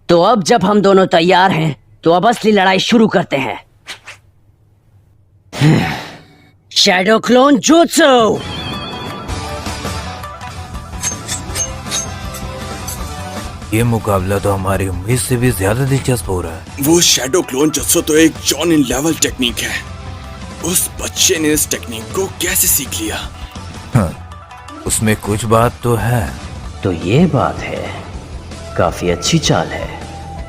तो अब जब हम दोनों तैयार हैं, तो अब असली लड़ाई शुरू करते हैं। Shadow clone jutsu. ये मुकाबला तो हमारी उम्मीद से भी ज्यादा दिलचस्प हो रहा है। वो शैडो क्लोन जुत्सु तो एक जॉन इन लेवल टेक्निक है। उस बच्चे ने इस टेक्निक को कैसे सीख लिया? उसमें कुछ बात तो है। तो ये बात है, काफी अच्छी चाल है।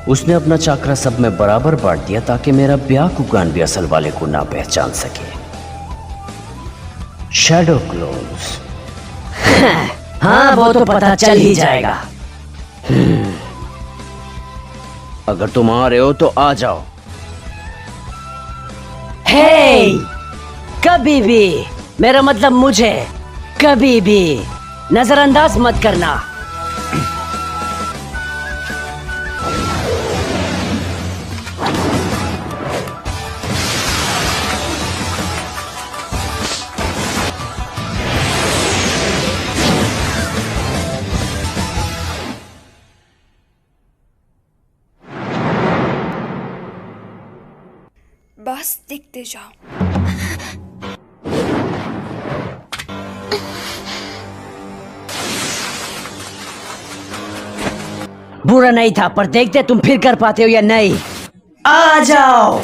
उसने अपना चाकरा सब में बराबर बांट दिया ताकि मेरा ब्याकुगान भी असल वाले को ना पहचान सके। Shadow clones. हाँ, वो तो पता चल ही जाएगा। अगर तुम आ रहे हो तो आ जाओ। हे, कभी भी, मेरा मतलब मुझे कभी भी नजरअंदाज मत करना। बस देखते जाओ। बुरा नहीं था, पर देखते तुम फिर कर पाते हो या नहीं। आ जाओ।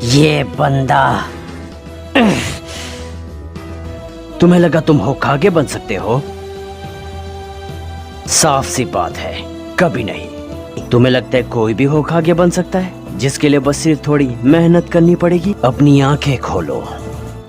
ये बंदा। तुम्हें लगा तुम होकागे बन सकते हो? साफ सी बात है, कभी नहीं। तुम्हें लगता है कोई भी होकागे बन सकता है, जिसके लिए बस सिर्फ थोड़ी मेहनत करनी पड़ेगी? अपनी आंखें खोलो।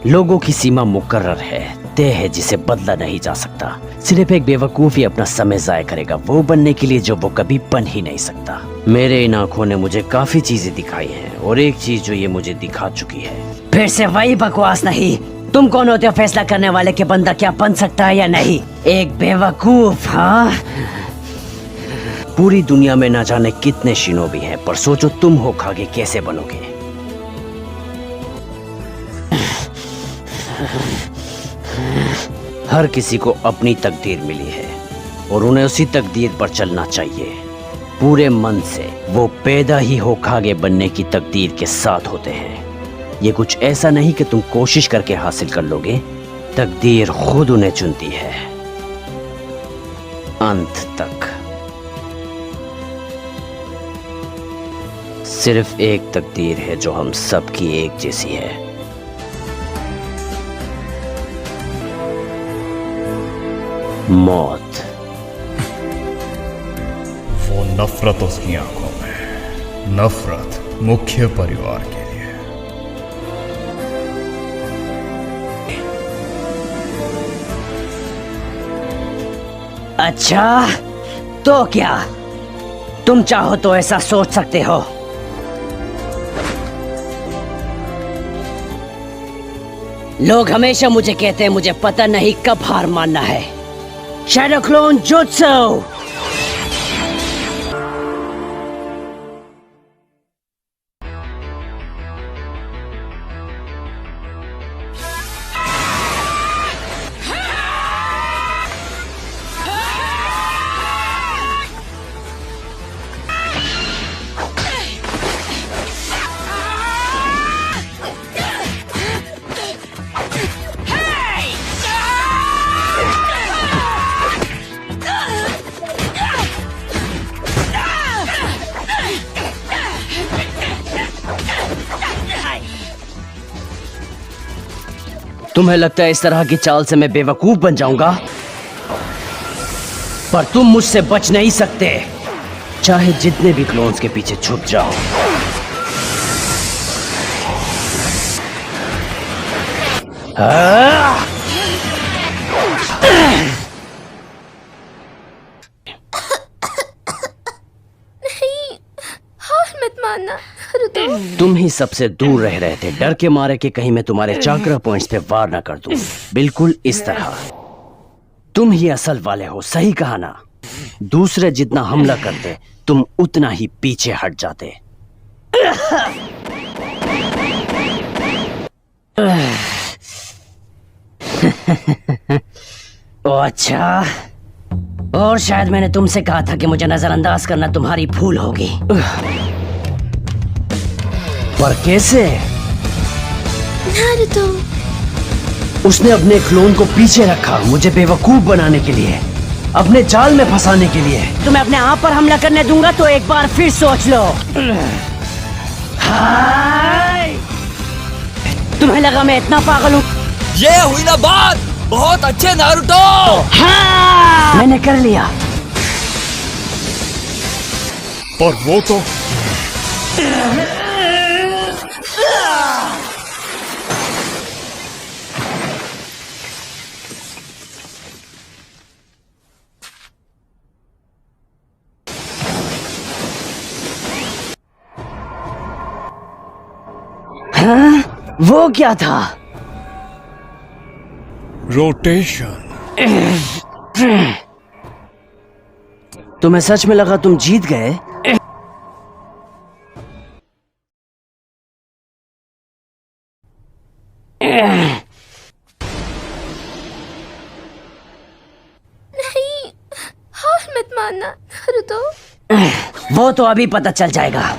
लोगों की सीमा मुकर्रर है, तय है, जिसे बदला नहीं जा सकता। सिर्फ एक बेवकूफ ही अपना समय जाया करेगा वो बनने के लिए जो वो कभी बन ही नहीं सकता। मेरे इन आंखों ने मुझे काफी चीजें दिखाई हैं, और एक चीज जो ये मुझे दिखा चुकी है। फिर से वही बकवास नहीं। तुम कौन होते हो फैसला करने वाले कि बंदा क्या बन सकता है या नहीं? एक बेवकूफ। हाँ, पूरी दुनिया में ना जाने कितने शिनोबी हैं, पर सोचो तुम होकागे कैसे बनोगे। हर किसी को अपनी तकदीर मिली है, और उन्हें उसी तकदीर पर चलना चाहिए, पूरे मन से। वो पैदा ही होकागे बनने की तकदीर के साथ होते हैं। ये कुछ ऐसा नहीं कि तुम कोशिश करके हासिल कर लोगे, तकदीर खुद उन्हें चुनती है अंत तक। सिर्फ एक तकदीर है जो हम सबकी एक जैसी है। मौत। वो नफरत उसकी आंखों में, नफरत मुख्य परिवार के लिए। अच्छा, तो क्या तुम चाहो तो ऐसा सोच सकते हो? लोग हमेशा मुझे कहते हैं मुझे पता नहीं कब हार मानना है। Shadow clone jutsu. तुम्हें लगता है इस तरह की चाल से मैं बेवकूफ बन जाऊंगा? पर तुम मुझसे बच नहीं सकते, चाहे जितने भी क्लोन्स के पीछे छुप जाओ। मारना नारुतो। तुम ही सबसे दूर रह रहे थे, डर के मारे कि कहीं मैं तुम्हारे चाक्रा पॉइंट्स पे वार ना कर दूं। बिल्कुल इस तरह। तुम ही असल वाले हो, सही कहा ना? दूसरे जितना हमला करते तुम उतना ही पीछे हट जाते। ओ अच्छा, और शायद मैंने तुमसे कहा था कि मुझे नजरअंदाज करना तुम्हारी भूल होगी। पर कैसे? नारुतो, उसने अपने क्लोन को पीछे रखा मुझे बेवकूफ बनाने के लिए, अपने जाल में फंसाने के लिए। तुम्हें अपने आप पर हमला करने दूंगा तो एक बार फिर सोच लो। हाय! तुम्हें लगा मैं इतना पागल हूँ? ये हुई ना बात। बहुत अच्छे नारुतो। हाँ! मैंने कर लिया। पर वो तो हाँ? वो क्या था? रोटेशन। तुम्हें सच में लगा तुम जीत गए? नहीं, हार मत मानना नारुतो। वो तो अभी पता चल जाएगा।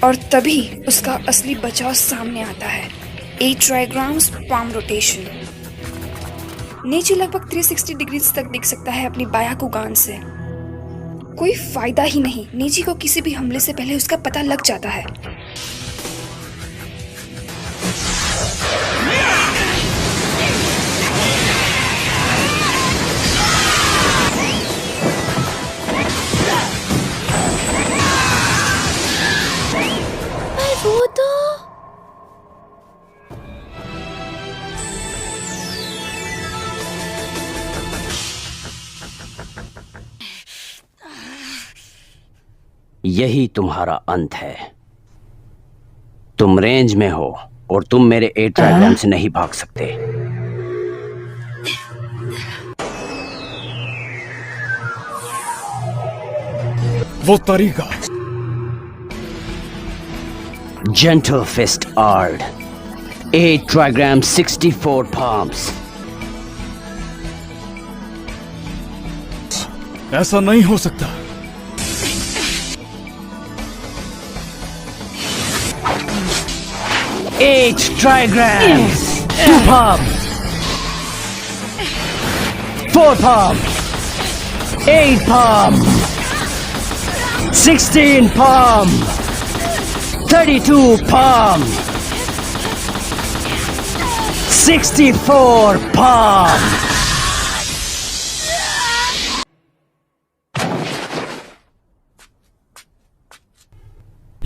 और तभी उसका असली बचाव सामने आता है। 8 ट्राइग्राम्स पाम रोटेशन। नीचे लगभग 360 डिग्री तक दिख सकता है अपनी बायाकुगान से। कोई फायदा ही नहीं, नीची को किसी भी हमले से पहले उसका पता लग जाता है। वो तो यही तुम्हारा अंत है। तुम रेंज में हो और तुम मेरे 8 ट्राइग्राम से नहीं भाग सकते। वो तरीका। Gentle Fist Ard. 8 trigrams, 64 palms. ऐसा नहीं हो सकता। Eight trigrams, 2 palms, 4 palms, 8 palms, 16 palms, 32 palms, 64 palms.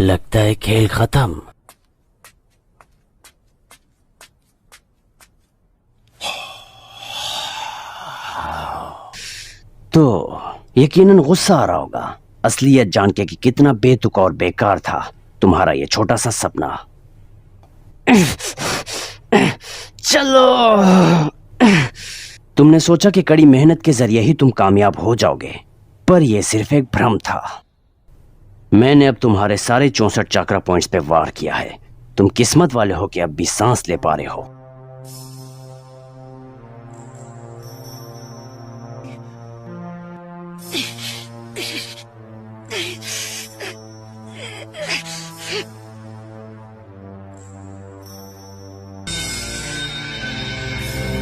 लगता है खेल खत्म। तो यकीनन गुस्सा आ रहा होगा असलियत जान के कि कितना बेतुक और बेकार था तुम्हारा ये छोटा सा सपना। चलो। तुमने सोचा कि कड़ी मेहनत के जरिए ही तुम कामयाब हो जाओगे, पर यह सिर्फ एक भ्रम था। मैंने अब तुम्हारे सारे 64 चक्रा पॉइंट्स पे वार किया है। तुम किस्मत वाले हो कि अब भी सांस ले पा रहे हो।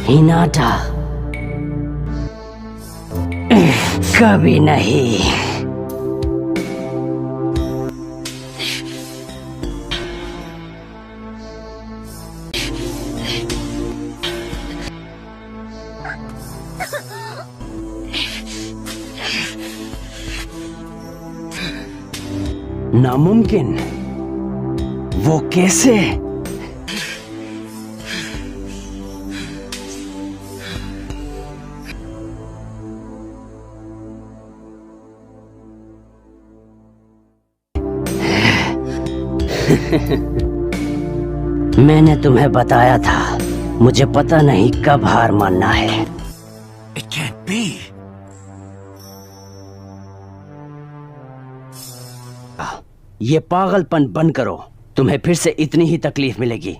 हिनाटा कभी नहीं। नामुमकिन? वो कैसे? मैंने तुम्हें बताया था, मुझे पता नहीं कब हार मानना है। It can't be. ये पागलपन बंद करो, तुम्हें फिर से इतनी ही तकलीफ मिलेगी।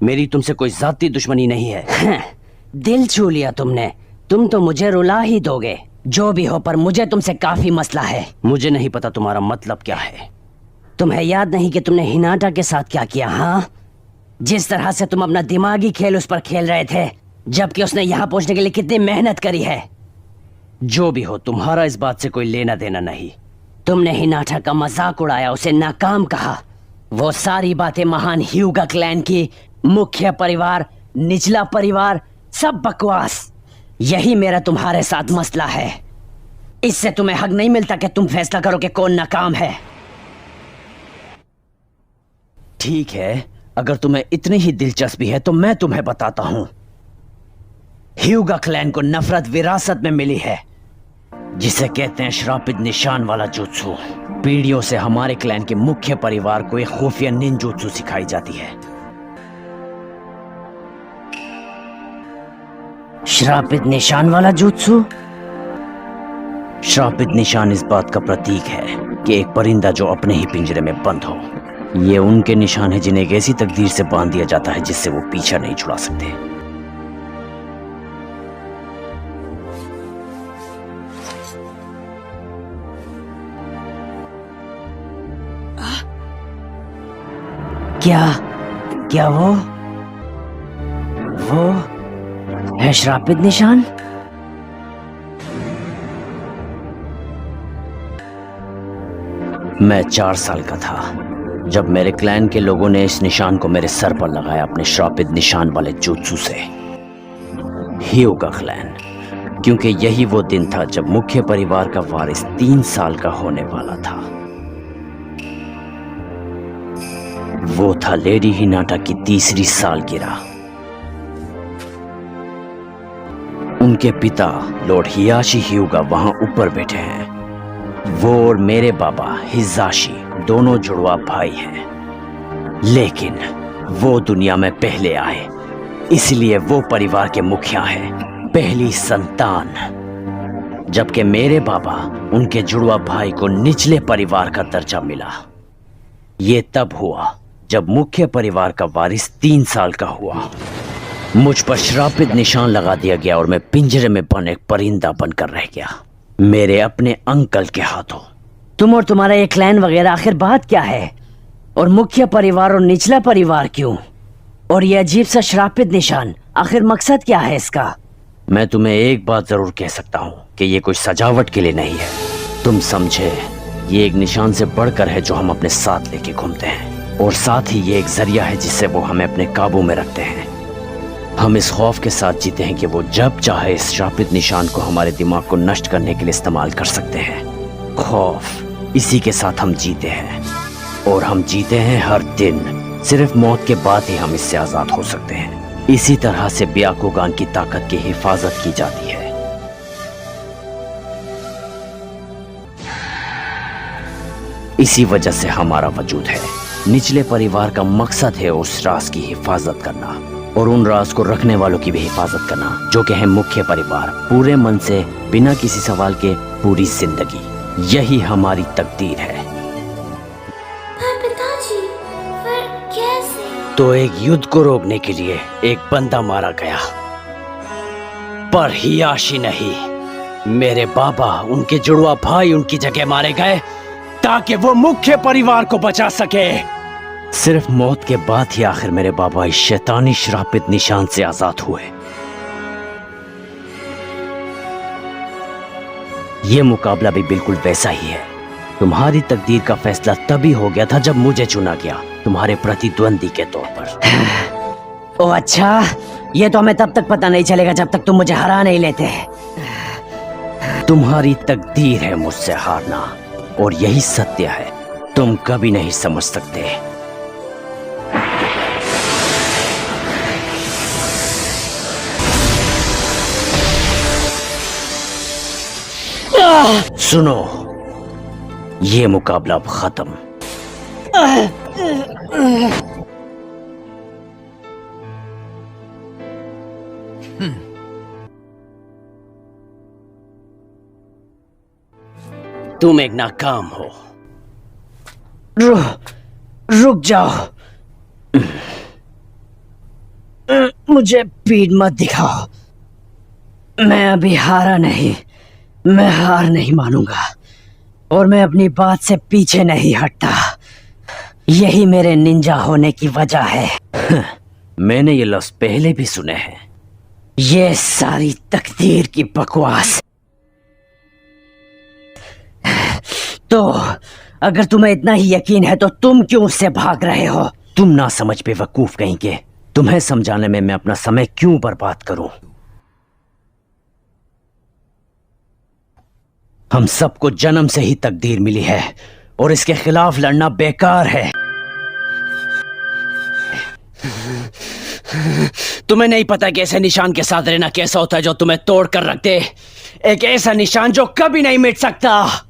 मेरी तुमसे कोई जाती दुश्मनी नहीं है। दिल छू लिया तुमने, तुम तो मुझे रुला ही दोगे। जो भी हो, पर मुझे तुमसे काफी मसला है। मुझे नहीं पता तुम्हारा मतलब क्या है। तुम्हें याद नहीं कि तुमने हिनाटा के साथ क्या किया? हाँ, जिस तरह से तुम अपना दिमागी खेल उस पर खेल रहे थे, जबकि उसने यहाँ पहुंचने के लिए कितनी मेहनत करी है। जो भी हो, तुम्हारा इस बात से कोई लेना देना नहीं। तुमने हिनाटा का मजाक उड़ाया, उसे नाकाम कहा। वो सारी बातें महान ह्यूगा क्लैन की, मुख्य परिवार, निचला परिवार, सब बकवास। यही मेरा तुम्हारे साथ मसला है। इससे तुम्हें हक नहीं मिलता कि तुम फैसला करो कि कौन नाकाम है। ठीक है, अगर तुम्हें इतनी ही दिलचस्पी है तो मैं तुम्हें बताता हूं। ह्यूगा क्लैन को नफरत विरासत में मिली है, जिसे कहते हैं श्रापित निशान वाला जुत्सु। पीढ़ियों से हमारे क्लैन के मुख्य परिवार को एक खुफिया निंजुत्सु सिखाई जाती है। श्रापित निशान वाला जुत्सु? श्रापित निशान इस बात का प्रतीक है कि एक परिंदा जो अपने ही पिंजरे में बंद हो। ये उनके निशान है जिन्हें एक ऐसी तकदीर से बांध दिया जाता है जिससे वो पीछा नहीं छुड़ा सकते। क्या वो है श्रापित निशान? मैं 4 साल का था जब मेरे क्लैन के लोगों ने इस निशान को मेरे सर पर लगाया, अपने श्रापित निशान वाले जुत्सु से। ह्यूगा क्लैन, क्योंकि यही वो दिन था जब मुख्य परिवार का वारिस 3 साल का होने वाला था। वो था लेडी हिनाटा की 3री सालगिरह। उनके पिता लॉर्ड हियाशी ह्यूगा वहां ऊपर बैठे हैं। वो और मेरे बाबा हिजाशी दोनों जुड़वा भाई हैं, लेकिन वो दुनिया में पहले आए, इसलिए वो परिवार के मुखिया हैं, पहली संतान। जबकि मेरे बाबा, उनके जुड़वा भाई को निचले परिवार का दर्जा मिला। ये तब हुआ जब मुख्य परिवार का वारिस 3 साल का हुआ। मुझ पर श्रापित निशान लगा दिया गया और मैं पिंजरे में बंद एक परिंदा बनकर रह गया, मेरे अपने अंकल के हाथों। तुम और तुम्हारा ये क्लैन वगैरह आखिर बात क्या है? और मुख्य परिवार और निचला परिवार क्यों? और ये अजीब सा श्रापित निशान, आखिर मकसद क्या है इसका? मैं तुम्हें एक बात जरूर कह सकता हूँ कि ये कोई सजावट के लिए नहीं है। तुम समझे, ये एक निशान से बढ़कर है जो हम अपने साथ लेके घूमते हैं, और साथ ही ये एक जरिया है जिससे वो हमें अपने काबू में रखते हैं। हम इस खौफ के साथ जीते हैं कि वो जब चाहे इस श्रापित निशान को हमारे दिमाग को नष्ट करने के लिए इस्तेमाल कर सकते हैं। खौफ, इसी के साथ हम जीते हैं, और हम जीते हैं हर दिन। सिर्फ मौत के बाद ही हम इससे आजाद हो सकते हैं। इसी तरह से ब्याकुगान की ताकत की हिफाजत की जाती है। इसी वजह से हमारा वजूद है। निचले परिवार का मकसद है उस राज की हिफाजत करना, और उन राज को रखने वालों की भी हिफाजत करना, जो कि है मुख्य परिवार, पूरे मन से, बिना किसी सवाल के, पूरी जिंदगी। यही हमारी तकदीर है। पिताजी, पर कैसे? तो एक युद्ध को रोकने के लिए एक बंदा मारा गया, पर हियाशी नहीं, मेरे बाबा, उनके जुड़वा भाई उनकी जगह मारे गए ताकि वो मुख्य परिवार को बचा सके। सिर्फ मौत के बाद ही आखिर मेरे बाबा इस शैतानी श्रापित निशान से आजाद हुए। ये मुकाबला भी बिल्कुल वैसा ही है। तुम्हारी तकदीर का फैसला तभी हो गया था जब मुझे चुना गया, तुम्हारे प्रतिद्वंदी के तौर पर। ओ अच्छा, ये तो हमें तब तक पता नहीं चलेगा जब तक तुम मुझे हरा नहीं लेते। तुम्हारी तकदीर है मुझसे हारना, और यही सत्य है, तुम कभी नहीं समझ सकते। सुनो, ये मुकाबला अब खत्म। तुम एक नाकाम हो। रुक जाओ। मुझे पीठ मत दिखाओ। मैं अभी हारा नहीं। मैं हार नहीं मानूंगा और मैं अपनी बात से पीछे नहीं हटता। यही मेरे निंजा होने की वजह है। मैंने ये लफ्ज पहले भी सुने हैं। ये सारी तकदीर की बकवास। तो अगर तुम्हें इतना ही यकीन है तो तुम क्यों उससे भाग रहे हो? तुम ना समझ बेवकूफ कहीं के। तुम्हें समझाने में मैं अपना समय क्यों बर्बाद करूं? हम सबको जन्म से ही तकदीर मिली है और इसके खिलाफ लड़ना बेकार है। तुम्हें नहीं पता कि ऐसे निशान के साथ रहना कैसा होता है जो तुम्हें तोड़ कर रख दे। एक ऐसा निशान जो कभी नहीं मिट सकता।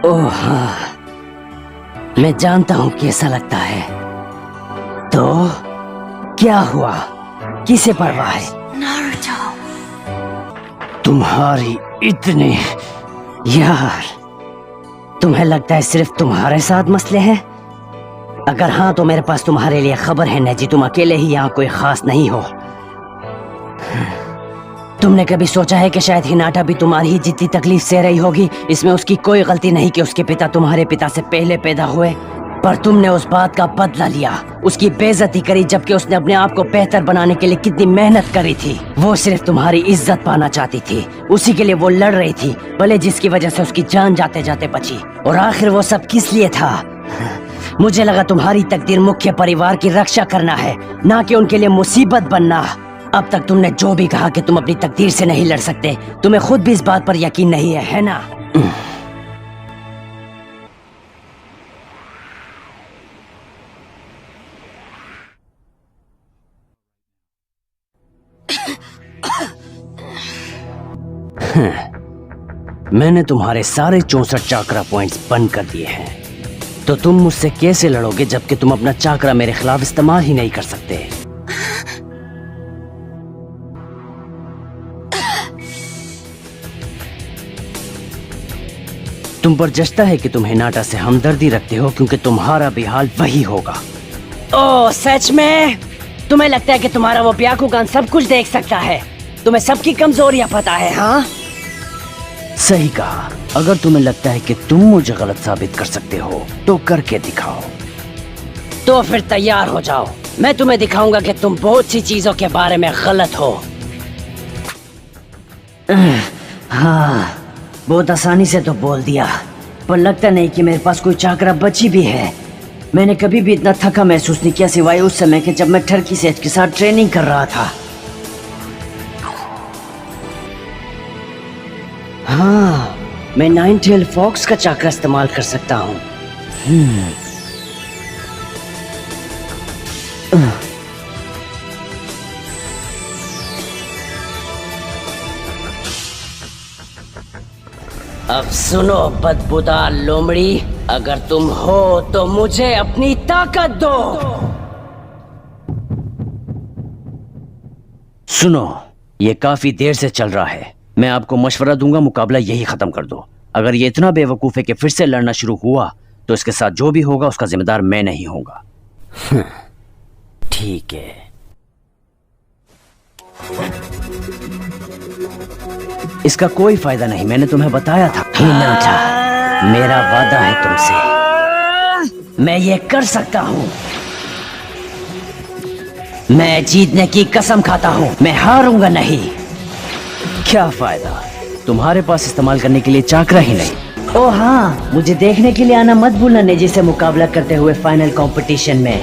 ओह हाँ, मैं जानता हूं कैसा लगता है। तो क्या हुआ? किसे परवाह है? तुम्हारी इतनी यार, तुम्हें लगता है सिर्फ तुम्हारे साथ मसले हैं? अगर हाँ तो मेरे पास तुम्हारे लिए खबर है नेजी, तुम अकेले ही यहाँ कोई खास नहीं हो। तुमने कभी सोचा है कि शायद हिनाटा भी तुम्हारी ही जितनी तकलीफ सह रही होगी? इसमें उसकी कोई गलती नहीं कि उसके पिता तुम्हारे पिता से पहले पैदा हुए, पर तुमने उस बात का बदला लिया, उसकी बेइज्जती करी, जबकि उसने अपने आप को बेहतर बनाने के लिए कितनी मेहनत करी थी। वो सिर्फ तुम्हारी इज्जत पाना चाहती थी, उसी के लिए वो लड़ रही थी, भले जिसकी वजह से उसकी जान जाते जाते बची। और आखिर वो सब किस लिए था? मुझे लगा तुम्हारी तकदीर मुख्य परिवार की रक्षा करना है, ना कि उनके लिए मुसीबत बनना। अब तक तुमने जो भी कहा कि तुम अपनी तकदीर से नहीं लड़ सकते, तुम्हें खुद भी इस बात पर यकीन नहीं है ना? मैंने तुम्हारे सारे 64 चाकरा पॉइंट्स बंद कर दिए हैं, तो तुम मुझसे कैसे लड़ोगे जबकि तुम अपना चाकरा मेरे खिलाफ इस्तेमाल ही नहीं कर सकते? तुम पर जचता है कि तुम हिनाटा से हमदर्दी रखते हो, क्योंकि तुम्हारा भी हाल वही होगा। ओह सच में? तुम्हें लगता है कि तुम्हारा वो ब्याकुगान सब कुछ देख सकता है? तुम्हें सबकी कमजोरियां पता है? हाँ सही कहा। अगर तुम्हें लगता है कि तुम मुझे गलत साबित कर सकते हो तो करके दिखाओ। तो फिर तैयार हो जाओ, मैं तुम्हें दिखाऊंगा कि तुम बहुत सी चीजों के बारे में गलत हो। हाँ, बहुत आसानी से तो बोल दिया, पर लगता नहीं कि मेरे पास कोई चाकरा बची भी है। मैंने कभी भी इतना थका महसूस नहीं किया सिवाय उस समय के जब मैं टर्की सेठ के साथ ट्रेनिंग कर रहा था। हाँ, मैं 9 टेल फॉक्स का चाकरा इस्तेमाल कर सकता हूँ। अब सुनो बदबूदार लोमड़ी, अगर तुम हो तो मुझे अपनी ताकत दो। सुनो, ये काफी देर से चल रहा है। मैं आपको मशवरा दूंगा, मुकाबला यही खत्म कर दो। अगर ये इतना बेवकूफ है कि फिर से लड़ना शुरू हुआ तो इसके साथ जो भी होगा उसका जिम्मेदार मैं नहीं होऊंगा। ठीक है। इसका कोई फायदा नहीं, मैंने तुम्हें बताया था। हिनाटा, मेरा वादा है तुमसे, मैं ये कर सकता हूँ। मैं जीतने की कसम खाता हूँ, मैं हारूंगा नहीं। क्या फायदा, तुम्हारे पास इस्तेमाल करने के लिए चाकरा ही नहीं। ओह हाँ, मुझे देखने के लिए आना मत भूलना नेजी से मुकाबला करते हुए फाइनल कंपटीशन में।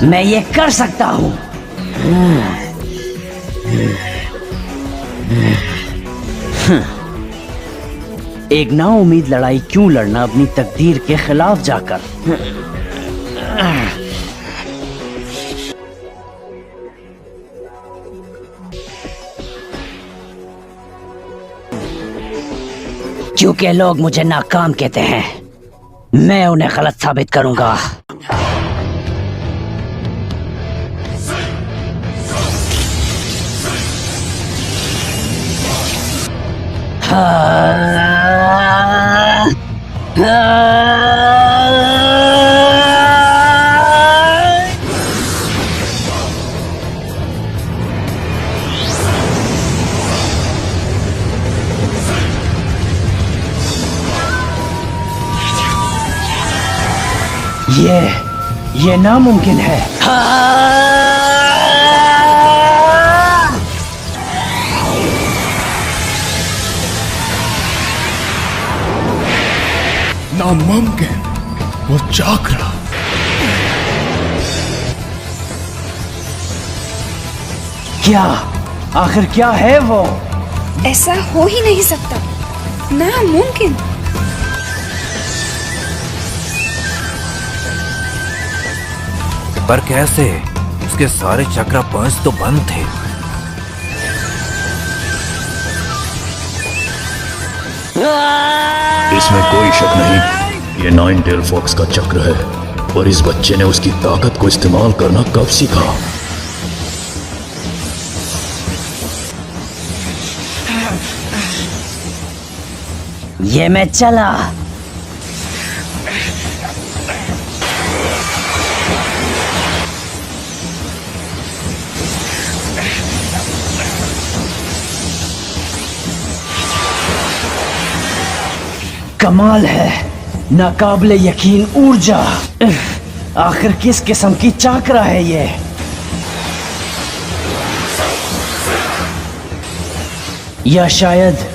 मैं ये कर सकता हूँ। एक नाउम्मीद लड़ाई क्यों लड़ना अपनी तकदीर के खिलाफ जाकर। क्योंकि लोग मुझे नाकाम कहते हैं, मैं उन्हें गलत साबित करूंगा। ये नामुमकिन है। नामुमकिन, वो चाकरा। क्या आखिर क्या है वो? ऐसा हो ही नहीं सकता, नामुमकिन। पर कैसे? उसके सारे चक्रा पॉइंट्स तो बंद थे। इसमें कोई शक नहीं, ये नाइन टेल फॉक्स का चक्र है। और इस बच्चे ने उसकी ताकत को इस्तेमाल करना कब सीखा? ये मैं चला। कमाल है, नाकाबिले यकीन ऊर्जा। आखिर किस किस्म की चाकरा है ये? या शायद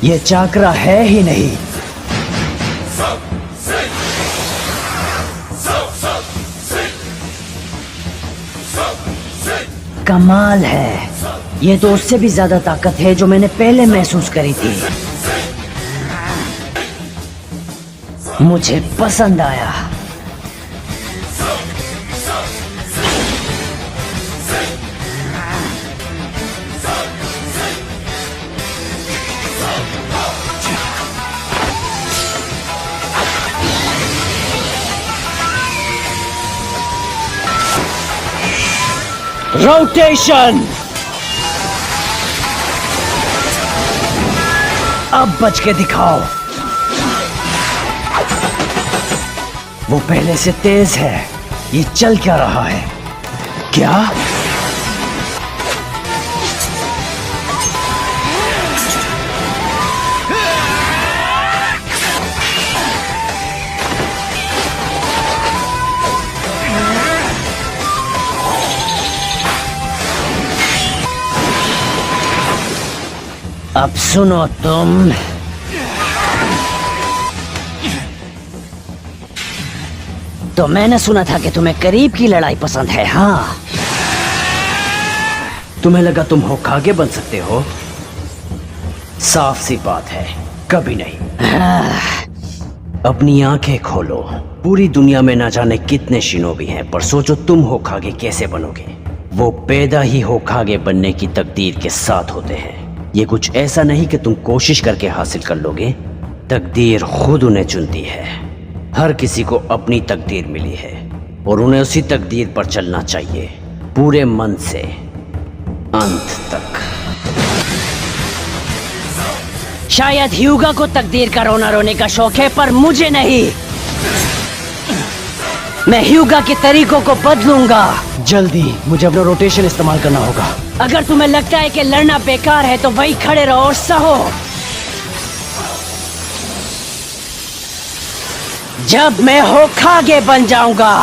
ये चाकरा है ही नहीं। कमाल है, ये तो उससे भी ज्यादा ताकत है जो मैंने पहले महसूस करी थी। मुझे पसंद आया। रोटेशन। अब बच के दिखाओ। वो पहले से तेज है। ये चल क्या रहा है? क्या? अब सुनो तुम। तो मैंने सुना था कि तुम्हें करीब की लड़ाई पसंद है। हाँ, तुम्हें लगा तुम होकागे बन सकते हो? साफ सी बात है, कभी नहीं। अपनी आंखें खोलो। पूरी दुनिया में ना जाने कितने शिनोबी हैं, पर सोचो तुम होकागे कैसे बनोगे। वो पैदा ही होकागे बनने की तकदीर के साथ होते हैं। ये कुछ ऐसा नहीं कि तुम कोशिश करके हासिल कर लोगे। तकदीर खुद उन्हें चुनती है। हर किसी को अपनी तकदीर मिली है और उन्हें उसी तकदीर पर चलना चाहिए, पूरे मन से अंत तक। शायद ह्यूगा को तकदीर का रोना रोने का शौक है, पर मुझे नहीं। मैं ह्यूगा के तरीकों को बदलूंगा। जल्दी मुझे अपना रोटेशन इस्तेमाल करना होगा। अगर तुम्हें लगता है कि लड़ना बेकार है तो वहीं खड़े रहो और सहो। जब मैं होकागे बन जाऊंगा।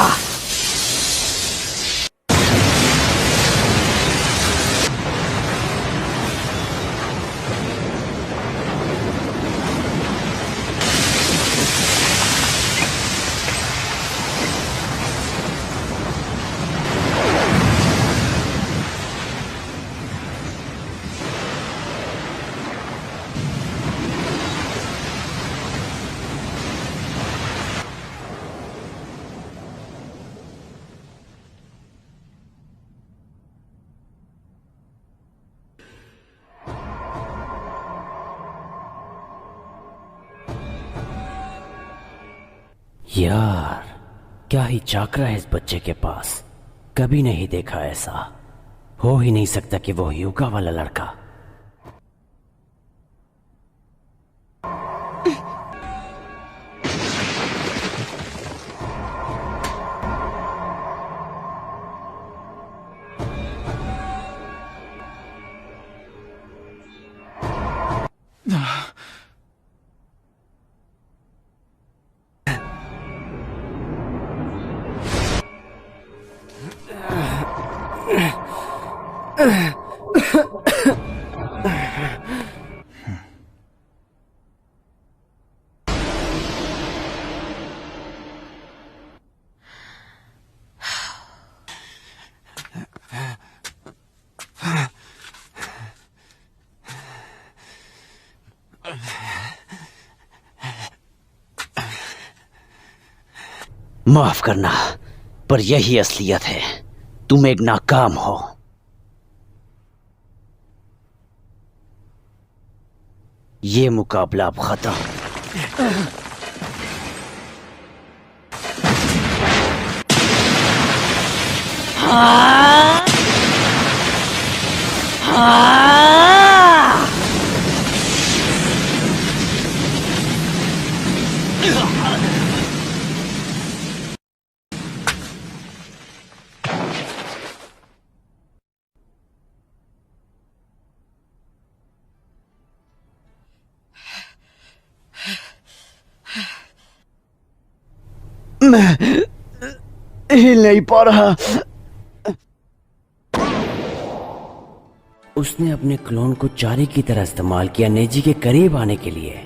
यार, क्या ही चाकरा है इस बच्चे के पास। कभी नहीं देखा ऐसा। हो ही नहीं सकता कि वो युगा वाला लड़का। माफ करना, पर यही असलियत है। तुम एक नाकाम हो। ये मुकाबला अब खत्म। हाँ? हाँ? मैं हिल नहीं पा रहा। उसने अपने क्लोन को चारे की तरह इस्तेमाल किया नेजी के करीब आने के लिए।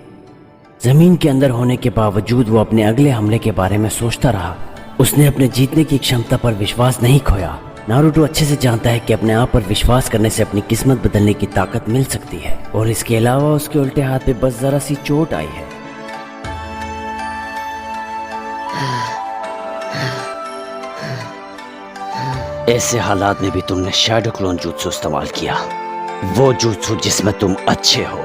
जमीन के अंदर होने के बावजूद वो अपने अगले हमले के बारे में सोचता रहा। उसने अपने जीतने की क्षमता पर विश्वास नहीं खोया। नारुतो अच्छे से जानता है कि अपने आप पर विश्वास करने से अपनी किस्मत बदलने की ताकत मिल सकती है, और इसके अलावा उसके उल्टे हाथ पे बस जरा सी चोट आई है। ऐसे हालात में भी तुमने शैडो क्लोन jutsu इस्तेमाल किया, वो jutsu जिसमें तुम अच्छे हो।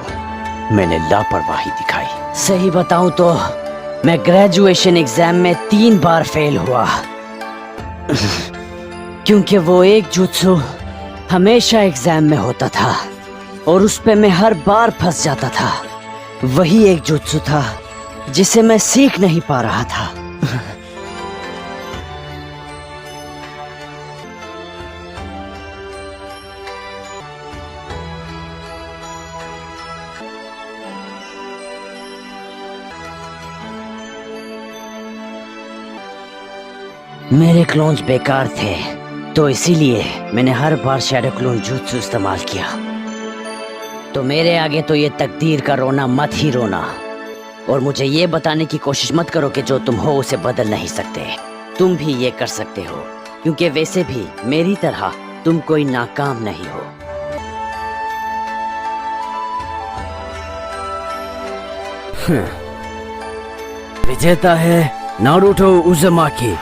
मैंने लापरवाही दिखाई। सही बताऊं तो मैं ग्रेजुएशन एग्जाम में 3 बार फेल हुआ क्योंकि वो एक jutsu हमेशा एग्जाम में होता था और उस पे मैं हर बार फंस जाता था। वही एक jutsu था जिसे मैं सीख नहीं पा रहा था। मेरे क्लोन्स बेकार थे, तो इसीलिए मैंने हर बार शैडो क्लोन jutsu इस्तेमाल किया। तो मेरे आगे तो ये तकदीर का रोना मत ही रोना, और मुझे ये बताने की कोशिश मत करो कि जो तुम हो उसे बदल नहीं सकते। तुम भी ये कर सकते हो, क्योंकि वैसे भी मेरी तरह तुम कोई नाकाम नहीं हो। विजेता है नारुतो उज़ुमाकी।